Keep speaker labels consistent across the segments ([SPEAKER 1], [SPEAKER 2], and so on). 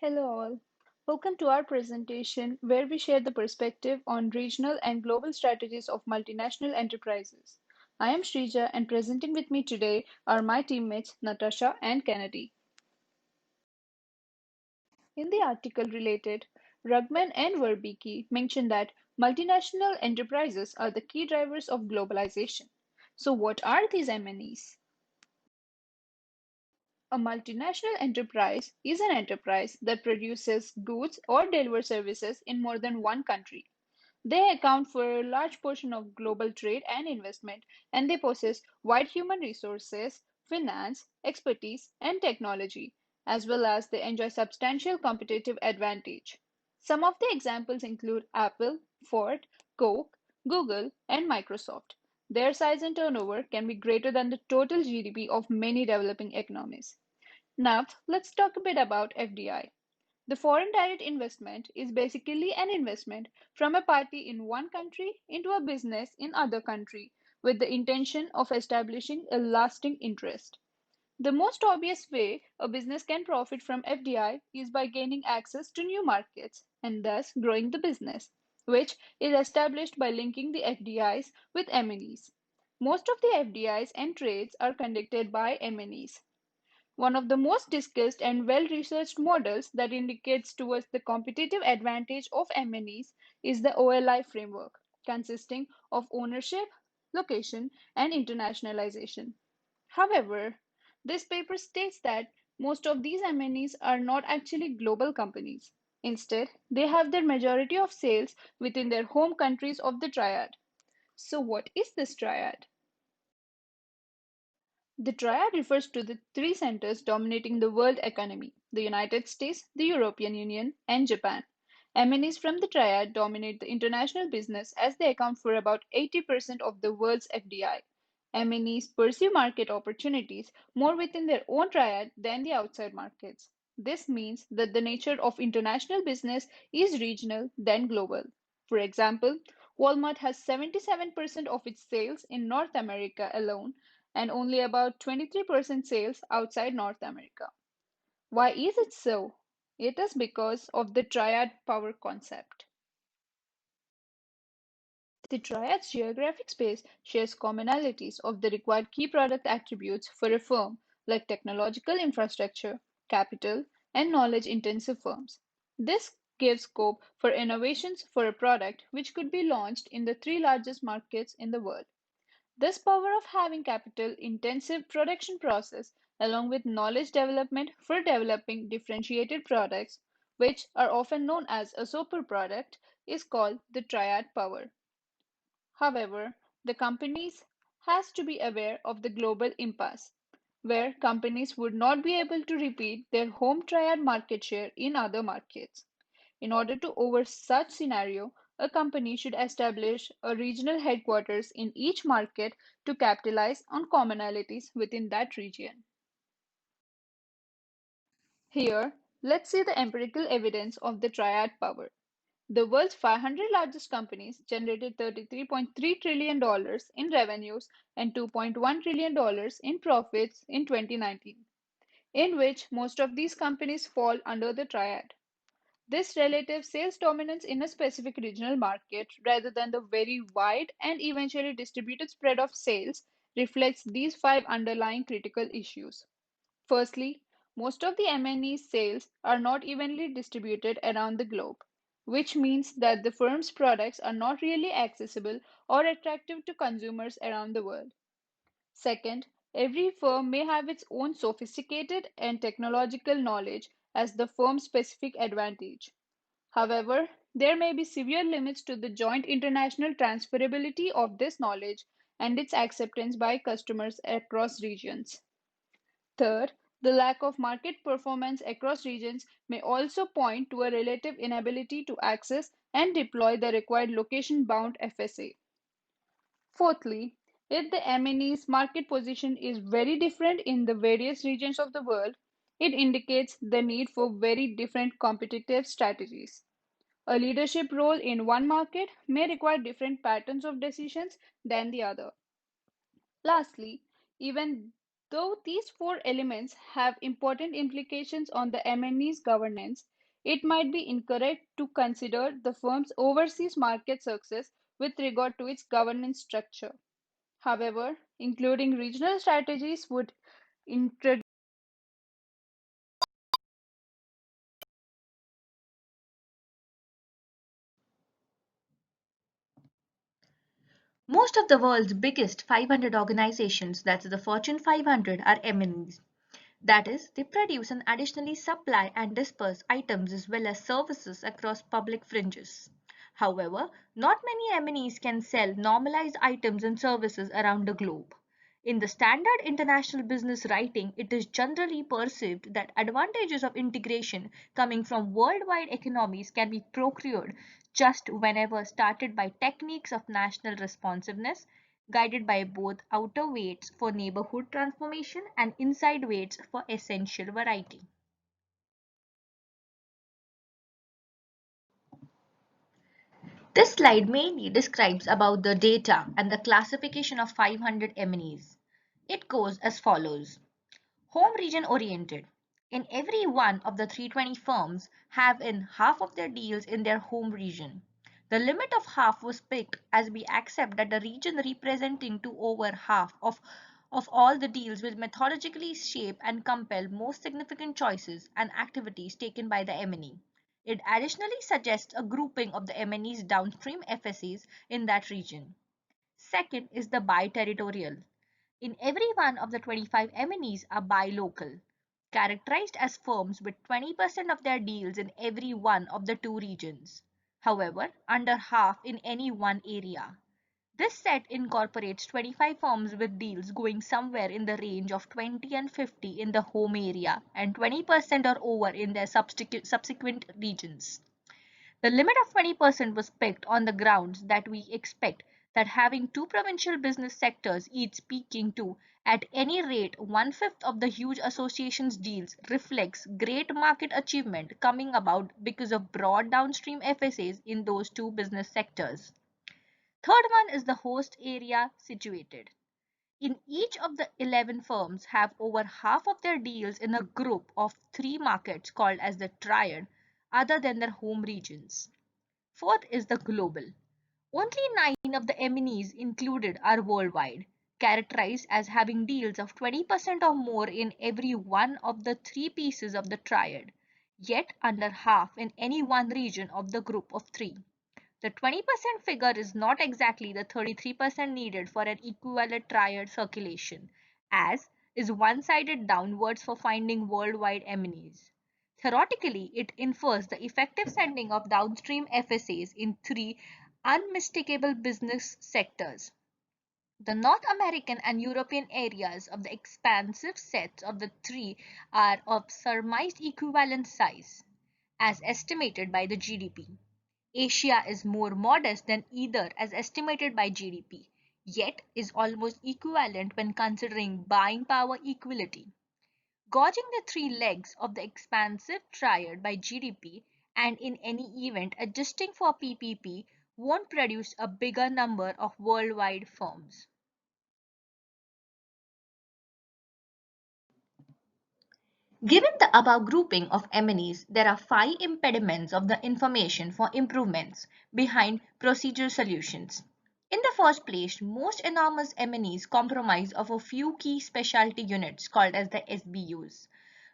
[SPEAKER 1] Hello all. Welcome to our presentation where we share the perspective on regional and global strategies of multinational enterprises. I am Srija and presenting with me today are my teammates Natasha and Kennedy. In the article related, Rugman and Verbicki mention that multinational enterprises are the key drivers of globalization. So what are these MNEs? A multinational enterprise is an enterprise that produces goods or delivers services in more than one country. They account for a large portion of global trade and investment, and they possess wide human resources, finance, expertise, and technology, as well as they enjoy substantial competitive advantage. Some of the examples include Apple, Ford, Coke, Google, and Microsoft. Their size and turnover can be greater than the total GDP of many developing economies. Now, let's talk a bit about FDI. The foreign direct investment is basically an investment from a party in one country into a business in other country with the intention of establishing a lasting interest. The most obvious way a business can profit from FDI is by gaining access to new markets and thus growing the business, which is established by linking the FDIs with MNEs. Most of the FDIs and trades are conducted by MNEs. One of the most discussed and well-researched models that indicates towards the competitive advantage of MNEs is the OLI framework, consisting of ownership, location, and internationalization. However, this paper states that most of these MNEs are not actually global companies. Instead, they have their majority of sales within their home countries of the triad. So what is this triad? The triad refers to the three centers dominating the world economy: the United States, the European Union, and Japan. MNEs from the triad dominate the international business as they account for about 80% of the world's FDI. MNEs pursue market opportunities more within their own triad than the outside markets. This means that the nature of international business is regional than global. For example, Walmart has 77% of its sales in North America alone and only about 23% sales outside North America. Why is it so? It is because of the triad power concept. The triad's geographic space shares commonalities of the required key product attributes for a firm, like technological infrastructure, capital, and knowledge-intensive firms. This gives scope for innovations for a product which could be launched in the three largest markets in the world. This power of having capital-intensive production process along with knowledge development for developing differentiated products, which are often known as a super product, is called the triad power. However, the companies has to be aware of the global impasse, where companies would not be able to repeat their home triad market share in other markets. In order to over such scenario, a company should establish a regional headquarters in each market to capitalize on commonalities within that region. Here, let's see the empirical evidence of the triad power. The world's 500 largest companies generated $33.3 trillion dollars in revenues and $2.1 trillion dollars in profits in 2019, in which most of these companies fall under the triad. This relative sales dominance in a specific regional market, rather than the very wide and eventually distributed spread of sales, reflects these five underlying critical issues. Firstly, most of the MNE sales are not evenly distributed around the globe, which means that the firm's products are not really accessible or attractive to consumers around the world. Second, every firm may have its own sophisticated and technological knowledge as the firm's specific advantage. However, there may be severe limits to the joint international transferability of this knowledge and its acceptance by customers across regions. Third, the lack of market performance across regions may also point to a relative inability to access and deploy the required location-bound FSA. Fourthly, if the MNE's market position is very different in the various regions of the world, it indicates the need for very different competitive strategies. A leadership role in one market may require different patterns of decisions than the other. Lastly, even Though these four elements have important implications on the MNE's governance, it might be incorrect to consider the firm's overseas market success with regard to its governance structure. However, including regional strategies would introduce
[SPEAKER 2] Most of the world's biggest 500 organizations, that's the Fortune 500, are MNEs. That is, they produce and additionally supply and disperse items as well as services across public fringes. However, not many MNEs can sell normalized items and services around the globe. In the standard international business writing, it is generally perceived that advantages of integration coming from worldwide economies can be procured just whenever started by techniques of national responsiveness, guided by both outer weights for neighborhood transformation and inside weights for essential variety. This slide mainly describes about the data and the classification of 500 MNEs. It goes as follows. Home region oriented. In every one of the 320 firms have in half of their deals in their home region. The limit of half was picked as we accept that the region representing to over half of all the deals will methodologically shape and compel most significant choices and activities taken by the MNE. It additionally suggests a grouping of the MNE's downstream FSAs in that region. Second is the bi-territorial. In every one of the 25 MNEs are buy local, characterized as firms with 20% of their deals in every one of the two regions. However, under half in any one area. This set incorporates 25 firms with deals going somewhere in the range of 20 and 50 in the home area and 20% or over in their subsequent regions. The limit of 20% was picked on the grounds that we expect that having two provincial business sectors each speaking to at any rate one-fifth of the huge association's deals reflects great market achievement coming about because of broad downstream FSAs in those two business sectors. Third one is the host area situated. In each of the 11 firms have over half of their deals in a group of three markets called as the triad other than their home regions. Fourth is the global. Only 9 of the MNEs included are worldwide, characterized as having deals of 20% or more in every one of the three pieces of the triad, yet under half in any one region of the group of three. The 20% figure is not exactly the 33% needed for an equivalent triad circulation, as is one-sided downwards for finding worldwide MNEs. Theoretically, it infers the effective sending of downstream FSAs in three unmistakable business sectors. The North American and European areas of the expansive sets of the three are of surmised equivalent size, as estimated by the GDP. Asia is more modest than either as estimated by GDP, yet is almost equivalent when considering buying power equality. Gauging the three legs of the expansive triad by GDP and in any event adjusting for PPP won't produce a bigger number of worldwide firms. Given the above grouping of MNEs, there are 5 impediments of the information for improvements behind procedural solutions. In the first place, most enormous MNEs comprise of a few key specialty units called as the SBUs.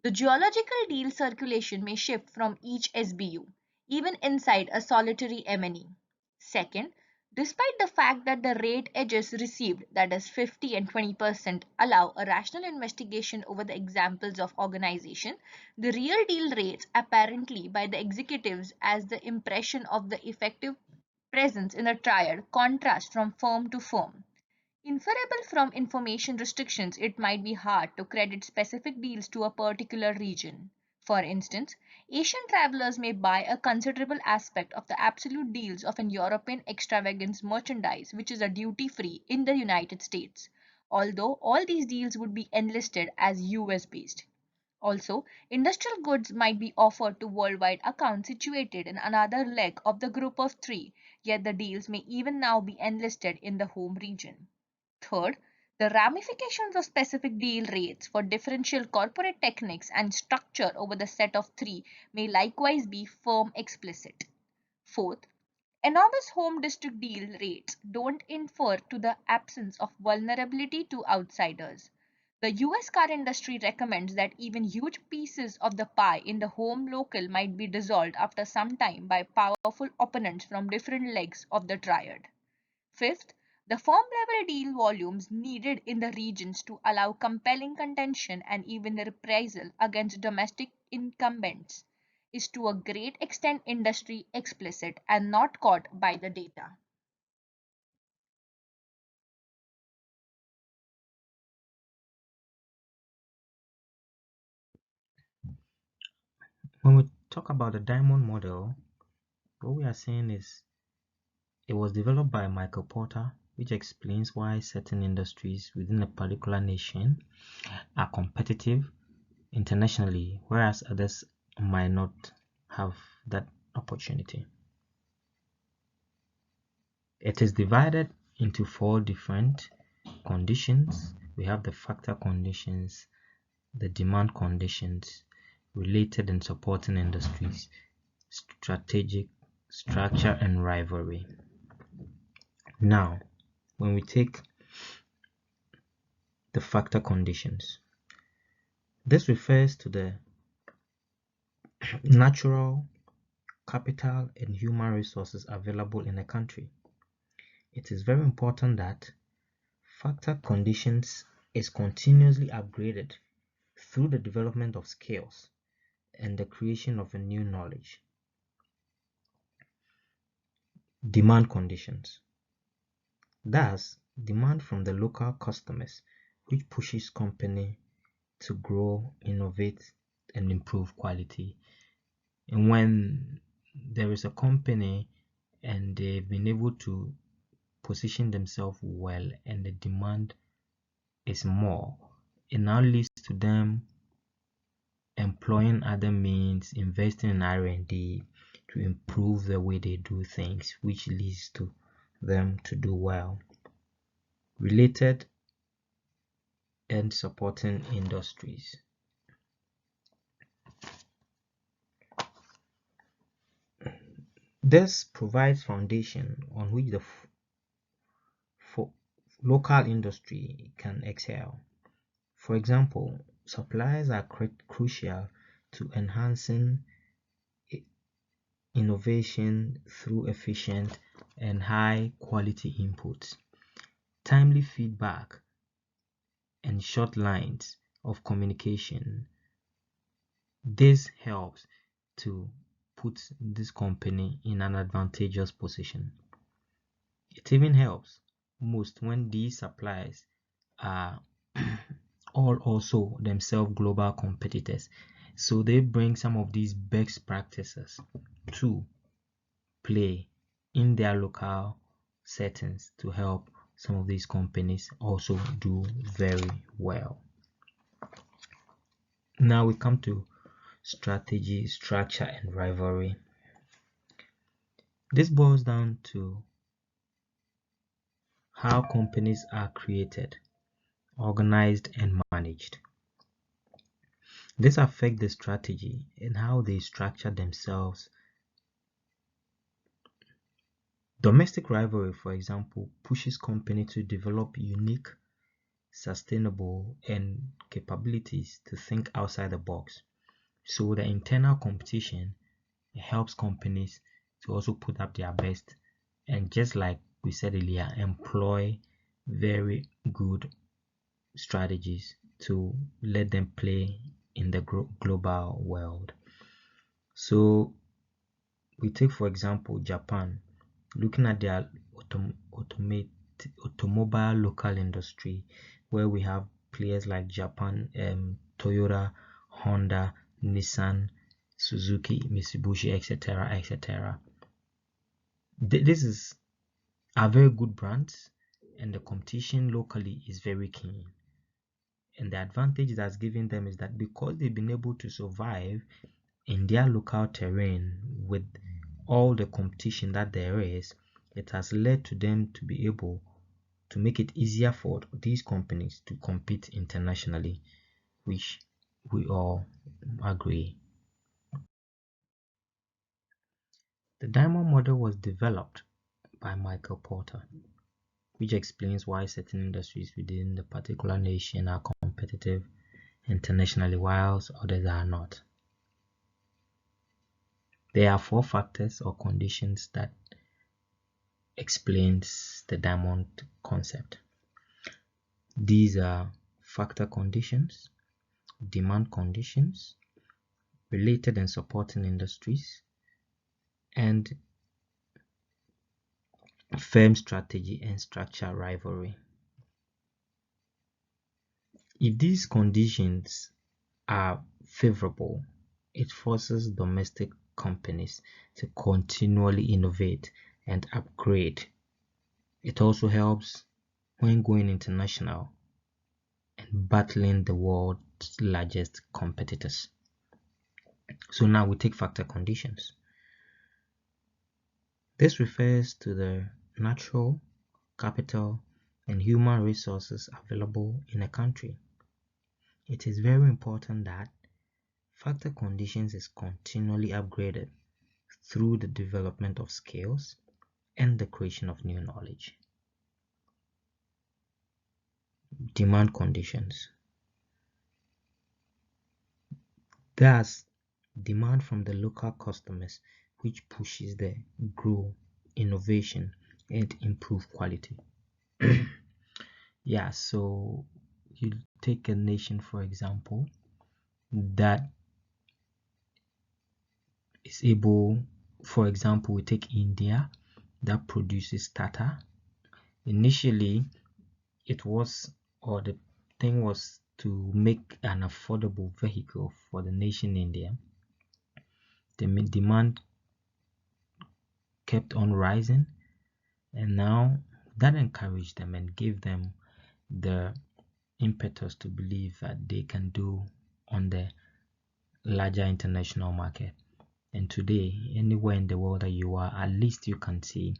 [SPEAKER 2] The geological deal circulation may shift from each SBU, even inside a solitary MNE. Second, despite the fact that the rate edges received, that is 50 and 20%, allow a rational investigation over the examples of organization, the real deal rates apparently by the executives as the impression of the effective presence in a triad contrast from firm to firm. Inferable from information restrictions, it might be hard to credit specific deals to a particular region. For instance, Asian travelers may buy a considerable aspect of the absolute deals of an European extravagance merchandise which is a duty-free in the United States, although all these deals would be enlisted as US based. Also, industrial goods might be offered to worldwide accounts situated in another leg of the group of three, yet the deals may even now be enlisted in the home region. Third, The ramifications of specific deal rates for differential corporate techniques and structure over the set of three may likewise be firm explicit. Fourth, enormous home district deal rates don't infer to the absence of vulnerability to outsiders. The US car industry recommends that even huge pieces of the pie in the home local might be dissolved after some time by powerful opponents from different legs of the triad. Fifth, the firm level deal volumes needed in the regions to allow compelling contention and even reprisal against domestic incumbents is to a great extent industry explicit and not caught by the data.
[SPEAKER 3] When we talk about the diamond model, what we are saying is it was developed by Michael Porter, which explains why certain industries within a particular nation are competitive internationally, whereas others might not have that opportunity. It is divided into four different conditions. We have the factor conditions, the demand conditions, related and supporting industries, strategic, structure, and rivalry. Now, when we take the factor conditions, this refers to the natural, capital, and human resources available in a country. It is very important that factor conditions is continuously upgraded through the development of skills and the creation of a new knowledge. Demand conditions. Thus, demand from the local customers, which pushes company to grow, innovate, and improve quality. And when there is a company and they've been able to position themselves well and the demand is more, it now leads to them employing other means, investing in R&D to improve the way they do things, which leads to them to do well. Related and supporting industries. This provides foundation on which the local industry can excel. For example, suppliers are crucial to enhancing innovation through efficient and high quality inputs, timely feedback, and short lines of communication. This helps to put this company in an advantageous position. It even helps most when these suppliers are all also themselves global competitors. So they bring some of these best practices to play in their local settings to help some of these companies also do very well. Now we come to strategy, structure, and rivalry. This boils down to how companies are created, organized, and managed. This affects the strategy and how they structure themselves. Domestic rivalry, for example, pushes companies to develop unique, sustainable, and capabilities to think outside the box. So the internal competition helps companies to also put up their best and, just like we said earlier, employ very good strategies to let them play in the global world. So we take, for example, Japan, looking at their automobile local industry, where we have players like Japan, Toyota, Honda, Nissan, Suzuki, Mitsubishi, etc., etc. This are very good brands, and the competition locally is very keen. And the advantage that's given them is that because they've been able to survive in their local terrain with all the competition that there is, it has led to them to be able to make it easier for these companies to compete internationally, which we all agree. The diamond model was developed by Michael Porter, which explains why certain industries within the particular nation are competitive internationally whilst others are not. There are 4 factors or conditions that explains the diamond concept. These are factor conditions, demand conditions, related and supporting industries, and firm strategy and structure rivalry. If these conditions are favorable, it forces domestic companies to continually innovate and upgrade. It also helps when going international and battling the world's largest competitors. So now we take factor conditions. This refers to the natural, capital, and human resources available in a country. It is very important that factor conditions is continually upgraded through the development of skills and the creation of new knowledge. Demand conditions. Thus, demand from the local customers, which pushes the growth, innovation, and improve quality. Yeah, so you take a nation, for example, that is able, for example, we take India that produces Tata. Initially, it was, or the thing was to make an affordable vehicle for the nation India. The demand kept on rising, and now that encouraged them and gave them the impetus to believe that they can do on the larger international market. And today, anywhere in the world that you are, at least you can see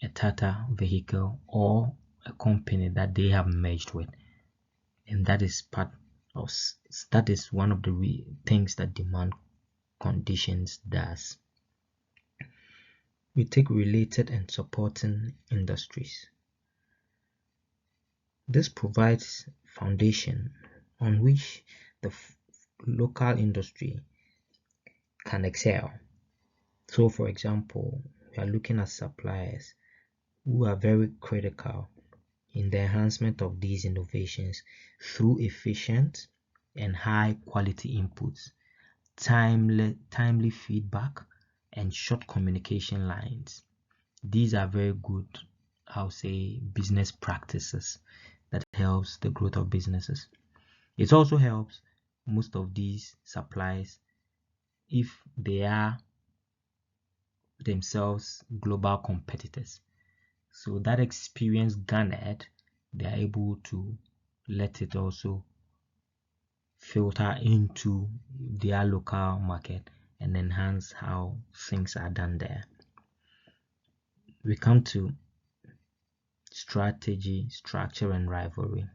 [SPEAKER 3] a Tata vehicle or a company that they have merged with, and that is part of, that is one of the things that demand conditions does. We take related and supporting industries. This provides foundation on which the local industry can excel. So for example, we are looking at suppliers who are very critical in the enhancement of these innovations through efficient and high quality inputs, timely feedback, and short communication lines. These are very good, I'll say, business practices that helps the growth of businesses. It also helps most of these suppliers if they are themselves global competitors. So that experience garnered, they are able to let it also filter into their local market and enhance how things are done there. We come to strategy, structure, and rivalry.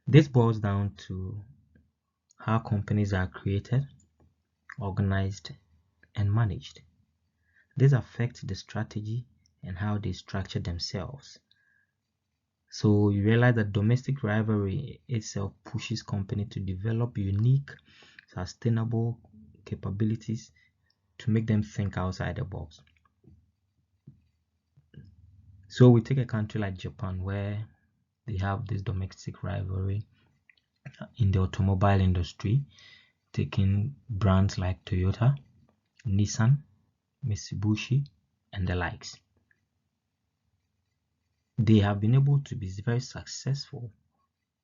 [SPEAKER 3] This boils down to how companies are created, organized, and managed. This affects the strategy and how they structure themselves. So you realize that domestic rivalry itself pushes companies to develop unique, sustainable capabilities to make them think outside the box. So we take a country like Japan, where they have this domestic rivalry in the automobile industry, taking brands like Toyota, Nissan, Mitsubishi, and the likes. They have been able to be very successful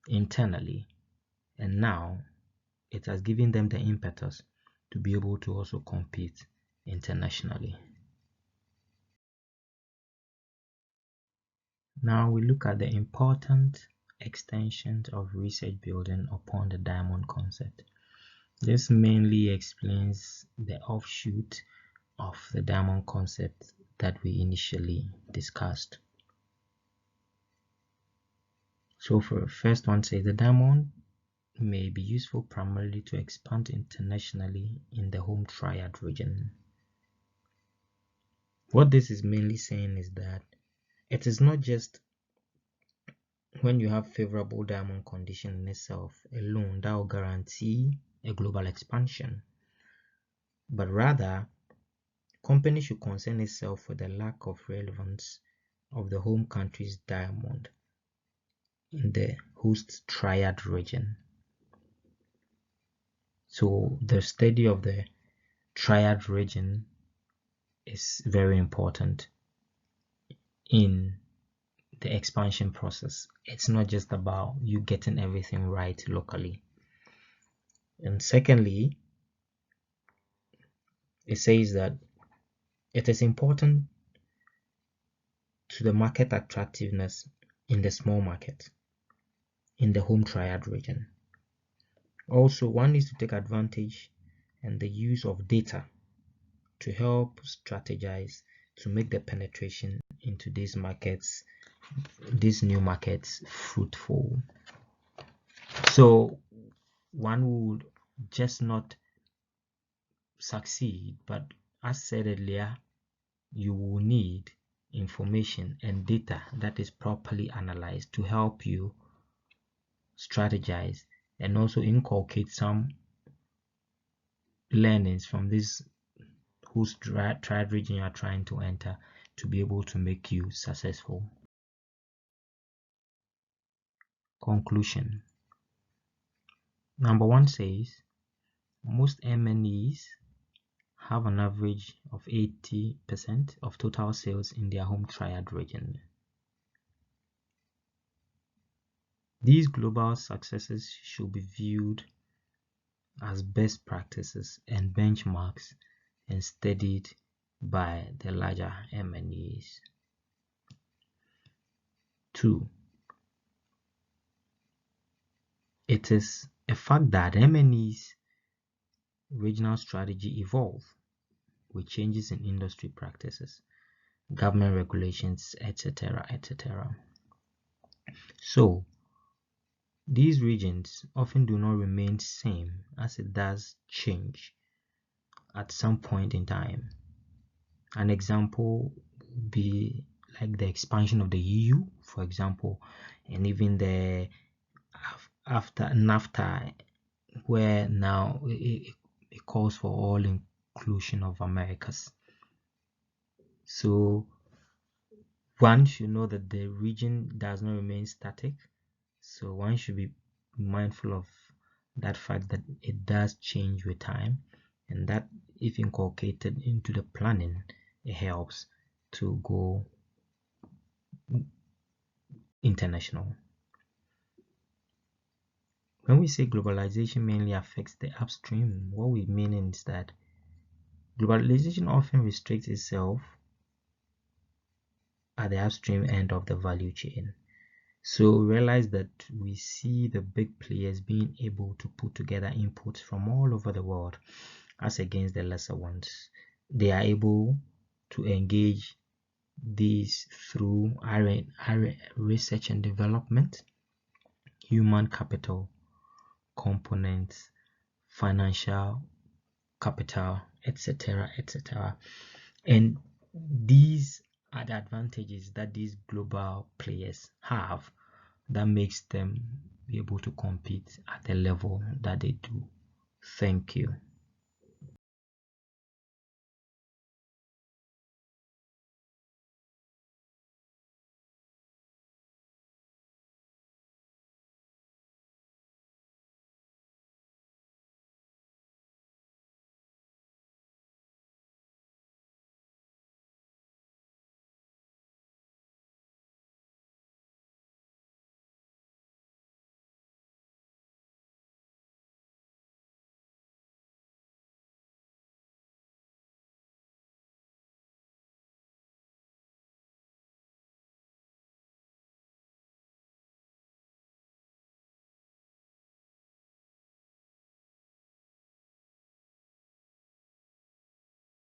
[SPEAKER 3] internally, and now it has given them the impetus to be able to also compete internationally. Now we look at the important extensions of research building upon the diamond concept. This mainly explains the offshoot of the diamond concept that we initially discussed. So for first one says the diamond may be useful primarily to expand internationally in the home triad region. What this is mainly saying is that it is not just when you have favorable diamond condition in itself alone that will guarantee a global expansion, but rather companies should concern itself with the lack of relevance of the home country's diamond in the host triad region. So the study of the triad region is very important in the expansion process. It's not just about you getting everything right locally. And secondly, it says that it is important to the market attractiveness in the small market in the home triad region. Also, one needs to take advantage and the use of data to help strategize to make the penetration into these markets, these new markets, fruitful. So one would just not succeed, but as said earlier, you will need information and data that is properly analyzed to help you strategize and also inculcate some learnings from this whose triad region you are trying to enter to be able to make you successful. Conclusion. Number one says most MNEs have an average of 80% of total sales in their home triad region. These global successes should be viewed as best practices and benchmarks and studied by the larger MNEs. 2. It is a fact that MNEs regional strategy evolve with changes in industry practices, government regulations, etc., etc. So these regions often do not remain same as it does change at some point in time. An example would be like the expansion of the EU, for example, and even the after NAFTA, where now it calls for all inclusion of Americas. So one should know that the region does not remain static. So one should be mindful of that fact that it does change with time, and that if inculcated into the planning, it helps to go international. When we say globalization mainly affects the upstream, what we mean is that globalization often restricts itself at the upstream end of the value chain. So realize that we see the big players being able to put together inputs from all over the world as against the lesser ones. They are able to engage these through research and development, human capital components, financial capital, etc., etc. And these are the advantages that these global players have that makes them be able to compete at the level that they do. Thank you.